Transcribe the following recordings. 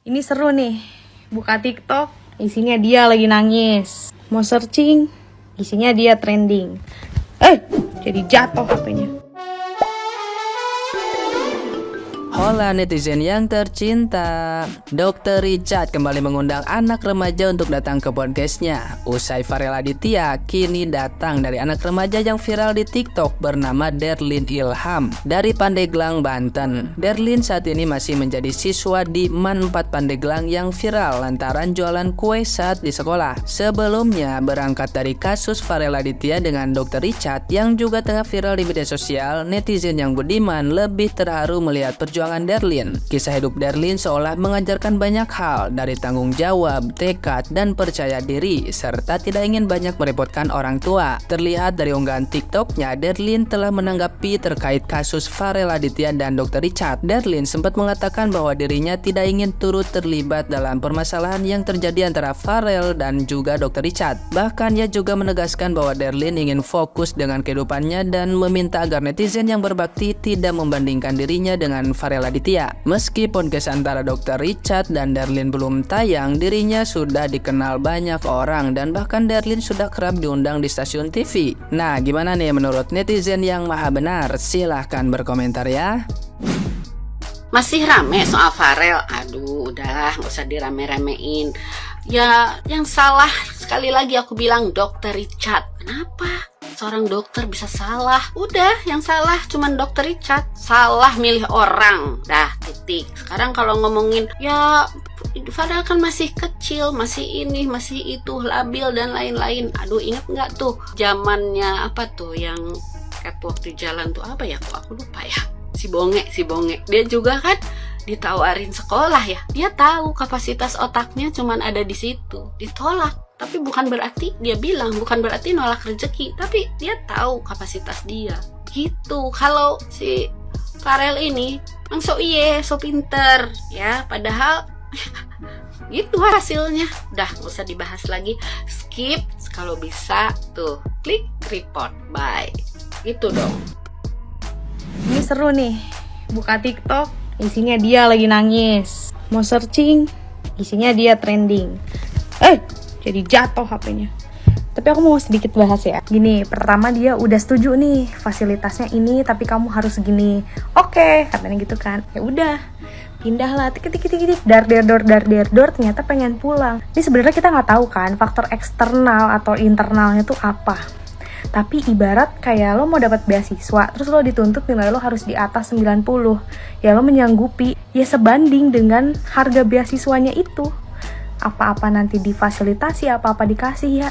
Ini seru nih, buka TikTok, isinya dia lagi nangis. Mau searching, isinya dia trending. Jadi jatuh HP-nya. Hola netizen yang tercinta, Dr. Richard kembali mengundang anak remaja untuk datang ke podcastnya. Usai Farel Aditya kini datang dari anak remaja yang viral di TikTok bernama Derlin Ilham dari Pandeglang, Banten. Derlin saat ini masih menjadi siswa di MAN 4 Pandeglang yang viral lantaran jualan kue saat di sekolah. Sebelumnya berangkat dari kasus Farel Aditya dengan Dr. Richard yang juga tengah viral di media sosial, netizen yang budiman lebih terharu melihat perjuangan Derlin. Kisah hidup Derlin seolah mengajarkan banyak hal, dari tanggung jawab, tekad, dan percaya diri, serta tidak ingin banyak merepotkan orang tua. Terlihat dari unggahan TikToknya, Derlin telah menanggapi terkait kasus Farel Aditya dan Dr. Richard. Derlin sempat mengatakan bahwa dirinya tidak ingin turut terlibat dalam permasalahan yang terjadi antara Farel dan juga Dr. Richard. Bahkan ia juga menegaskan bahwa Derlin ingin fokus dengan kehidupannya dan meminta agar netizen yang berbakti tidak membandingkan dirinya dengan Farel Aditya. Meski podcast antara Dr. Richard dan Derlin belum tayang, dirinya sudah dikenal banyak orang dan bahkan Derlin sudah kerap diundang di stasiun TV. Nah, gimana nih menurut netizen yang maha benar? Silahkan berkomentar ya. Masih rame soal Farel. Aduh, udahlah, gak usah dirame-ramein. Ya, yang salah sekali lagi aku bilang Dr. Richard. Kenapa? Seorang dokter bisa salah. Udah, yang salah cuman Dr. Richard. Salah milih orang. Dah, titik. Sekarang kalau ngomongin, ya Farel kan masih kecil, masih ini, masih itu, labil dan lain-lain. Aduh, inget nggak tuh zamannya apa tuh yang catwalk di jalan tuh apa ya? Aku lupa ya. Si Bonge. Dia juga kan ditawarin sekolah ya. Dia tahu kapasitas otaknya cuman ada di situ. Ditolak. Tapi bukan berarti dia bilang, bukan berarti nolak rezeki, tapi dia tahu kapasitas dia. Gitu. Kalau si Farel ini so pinter ya, padahal gitu hasilnya. Udah, gak usah dibahas lagi. Skip, kalau bisa tuh klik report. Bye. Gitu dong. Ini seru nih, buka TikTok, isinya dia lagi nangis. Mau searching, isinya dia trending. Jadi jatuh HP-nya. Tapi aku mau sedikit bahas ya. Gini, pertama dia udah setuju nih fasilitasnya ini, tapi kamu harus gini. Oke, katanya gitu kan. Ya udah, pindahlah, tik dar der ternyata pengen pulang. Ini sebenarnya kita nggak tahu kan faktor eksternal atau internalnya tuh apa. Tapi ibarat kayak lo mau dapat beasiswa, terus lo dituntut nilai lo harus di atas 90. Ya lo menyanggupi, ya sebanding dengan harga beasiswanya itu. Apa-apa nanti difasilitasi, apa-apa dikasih, ya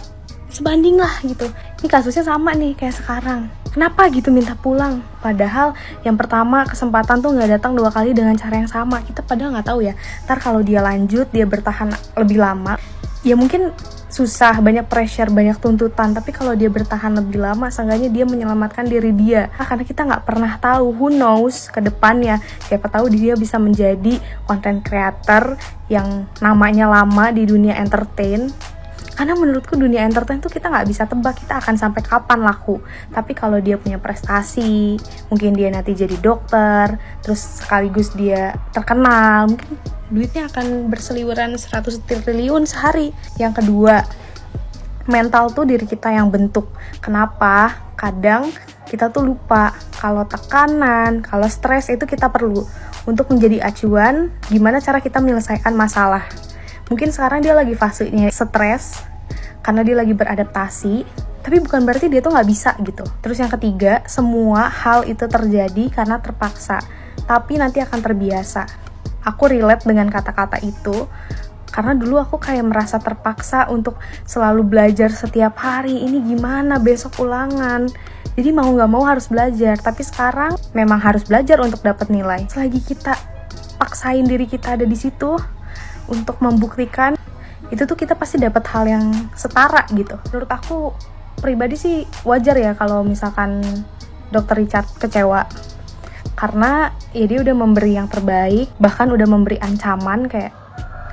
sebanding lah gitu. Ini kasusnya sama nih kayak sekarang. Kenapa gitu minta pulang? Padahal yang pertama kesempatan tuh gak datang 2 kali dengan cara yang sama. Kita padahal gak tahu ya, ntar kalau dia lanjut, dia bertahan lebih lama, ya mungkin susah, banyak pressure, banyak tuntutan. Tapi kalau dia bertahan lebih lama, seenggaknya dia menyelamatkan diri dia. Karena kita nggak pernah tahu, who knows ke depannya. Siapa tahu dia bisa menjadi content creator yang namanya lama di dunia entertain. Karena menurutku dunia entertain tuh kita nggak bisa tebak kita akan sampai kapan laku. Tapi kalau dia punya prestasi, mungkin dia nanti jadi dokter, terus sekaligus dia terkenal, mungkin duitnya akan berseliweran 100 triliun sehari. Yang kedua, mental tuh diri kita yang bentuk. Kenapa? Kadang kita tuh lupa kalau tekanan, kalau stres itu kita perlu untuk menjadi acuan gimana cara kita menyelesaikan masalah. Mungkin sekarang dia lagi fasenya stres karena dia lagi beradaptasi, tapi bukan berarti dia tuh nggak bisa gitu. Terus yang ketiga, semua hal itu terjadi karena terpaksa, tapi nanti akan terbiasa. Aku relate dengan kata-kata itu, karena dulu aku kayak merasa terpaksa untuk selalu belajar setiap hari. Ini gimana besok ulangan? Jadi mau nggak mau harus belajar, tapi sekarang memang harus belajar untuk dapat nilai. Selagi kita paksain diri kita ada di situ, untuk membuktikan itu tuh kita pasti dapat hal yang setara gitu. Menurut aku pribadi sih wajar ya kalau misalkan Dr. Richard kecewa, karena ya dia udah memberi yang terbaik, bahkan udah memberi ancaman kayak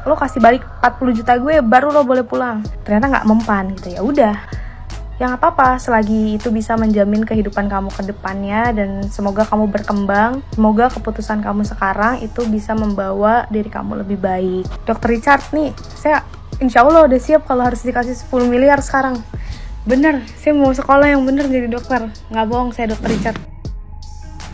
lo kasih balik 40 juta gue baru lo boleh pulang. Ternyata nggak mempan gitu. Ya udah, Ya nggak apa-apa, selagi itu bisa menjamin kehidupan kamu ke depannya, dan semoga kamu berkembang. Semoga keputusan kamu sekarang itu bisa membawa diri kamu lebih baik. Dr. Richard nih, saya insya Allah udah siap kalau harus dikasih 10 miliar sekarang. Bener, saya mau sekolah yang bener jadi dokter. Nggak bohong, saya Dr. Richard.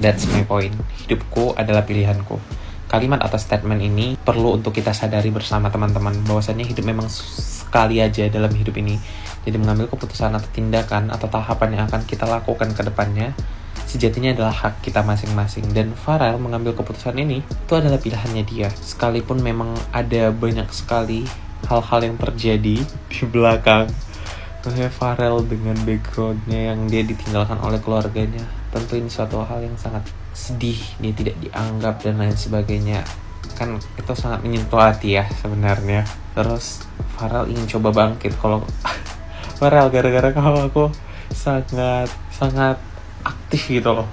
That's my point. Hidupku adalah pilihanku. Kalimat atau statement ini perlu untuk kita sadari bersama teman-teman, bahwasannya hidup memang sekali aja dalam hidup ini. Jadi mengambil keputusan atau tindakan atau tahapan yang akan kita lakukan ke depannya sejatinya adalah hak kita masing-masing. Dan Farel mengambil keputusan ini itu adalah pilihannya dia. Sekalipun memang ada banyak sekali hal-hal yang terjadi di belakang. Maksudnya Farel dengan backgroundnya yang dia ditinggalkan oleh keluarganya, tentu ini suatu hal yang sangat sedih, dia tidak dianggap dan lain sebagainya. Kan itu sangat menyentuh hati ya sebenarnya. Terus Farel ingin coba bangkit. Kalau Farel, gara-gara kau aku sangat aktif gitu loh.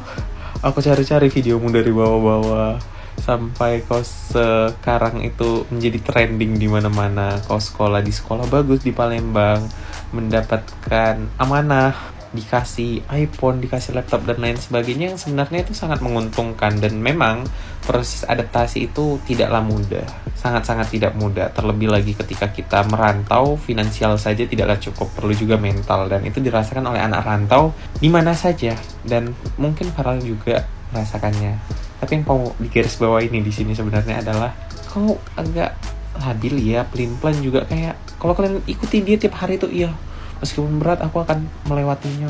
Aku cari-cari videomu dari bawah-bawah sampai kau sekarang itu menjadi trending di mana-mana. Kau sekolah di sekolah bagus di Palembang, mendapatkan amanah, dikasih iPhone, dikasih laptop dan lain sebagainya, yang sebenarnya itu sangat menguntungkan. Dan memang proses adaptasi itu tidaklah mudah, sangat-sangat tidak mudah. Terlebih lagi ketika kita merantau, finansial saja tidaklah cukup, perlu juga mental, dan itu dirasakan oleh anak rantau di mana saja, dan mungkin Farel juga merasakannya. Tapi yang mau digaris bawah ini di sini sebenarnya adalah kau agak labil ya, pelin-pelan juga. Kayak kalau kalian ikuti dia tiap hari itu, iya, meskipun berat aku akan melewatinya,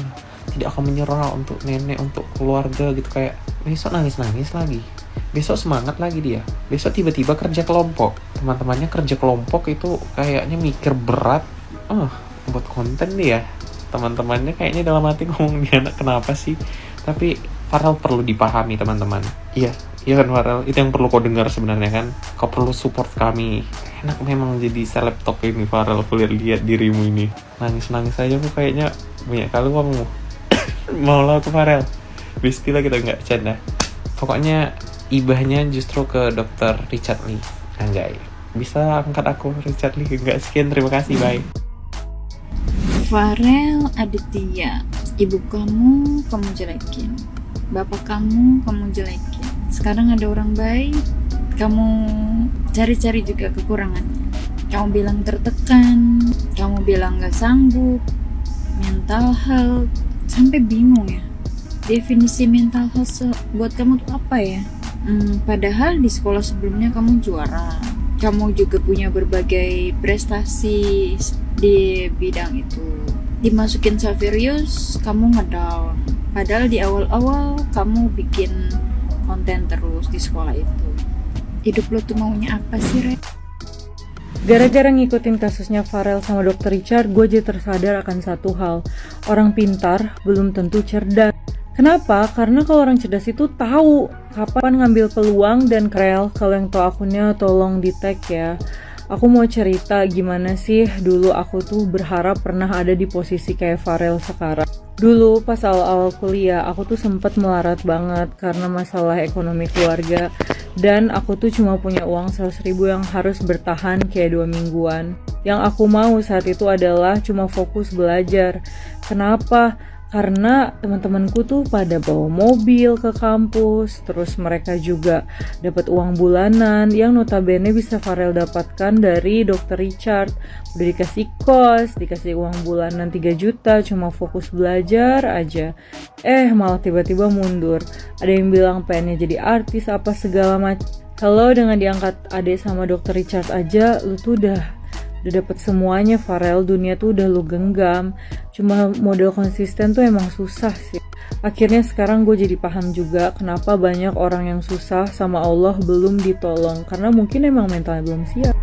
tidak akan menyerah untuk nenek, untuk keluarga gitu. Kayak besok nangis-nangis lagi, besok semangat lagi dia, besok tiba-tiba kerja kelompok, teman-temannya kerja kelompok itu kayaknya mikir berat, buat konten dia, teman-temannya kayaknya dalam hati ngomong dia anak kenapa sih. Tapi Farel perlu dipahami teman-teman. Iya kan Farel, itu yang perlu kau dengar sebenarnya kan. Kau perlu support kami. Enak memang jadi seleb talk ini Farel, aku lihat dirimu ini nangis-nangis aja, aku kayaknya banyak kali kamu mau lah aku Farel. Bismillah, kita nggak canda. Pokoknya ibahnya justru ke Dr. Richard Lee. Anjay, bisa angkat aku Richard Lee? Enggak, sekian, terima kasih, bye. Farel Aditya, ibu kamu jelekin, bapak kamu jelekin. Sekarang ada orang baik, kamu cari-cari juga kekurangannya. Kamu bilang tertekan, kamu bilang gak sanggup, mental health, sampai bingung ya. Definisi mental health buat kamu tuh apa ya? Padahal di sekolah sebelumnya kamu juara, kamu juga punya berbagai prestasi di bidang itu. Dimasukin serius, kamu ngedown. Padahal di awal-awal kamu bikin konten terus di sekolah itu. Hidup lo tuh maunya apa sih, Re? Gara-gara ngikutin kasusnya Farel sama Dr. Richard, gue jadi tersadar akan satu hal. Orang pintar belum tentu cerdas. Kenapa? Karena kalau orang cerdas itu tahu kapan ngambil peluang dan Farel, kalau yang tahu akunnya tolong di tag ya. Aku mau cerita gimana sih dulu aku tuh berharap pernah ada di posisi kayak Farel sekarang. Dulu pas awal-awal kuliah aku tuh sempet melarat banget karena masalah ekonomi keluarga. Dan aku tuh cuma punya uang 100.000 yang harus bertahan kayak 2 mingguan. Yang aku mau saat itu adalah cuma fokus belajar. Kenapa? Karena teman-temanku tuh pada bawa mobil ke kampus, terus mereka juga dapat uang bulanan yang notabene bisa Farel dapatkan dari Dr. Richard. Udah dikasih kos, dikasih uang bulanan 3 juta, cuma fokus belajar aja. Malah tiba-tiba mundur. Ada yang bilang pengennya jadi artis apa segala macam. Kalau dengan diangkat adik sama Dr. Richard aja, lu tuh udah dapet semuanya Farel, dunia tuh udah lu genggam. Cuma model konsisten tuh emang susah sih. Akhirnya sekarang gue jadi paham juga kenapa banyak orang yang susah sama Allah belum ditolong, karena mungkin emang mentalnya belum siap.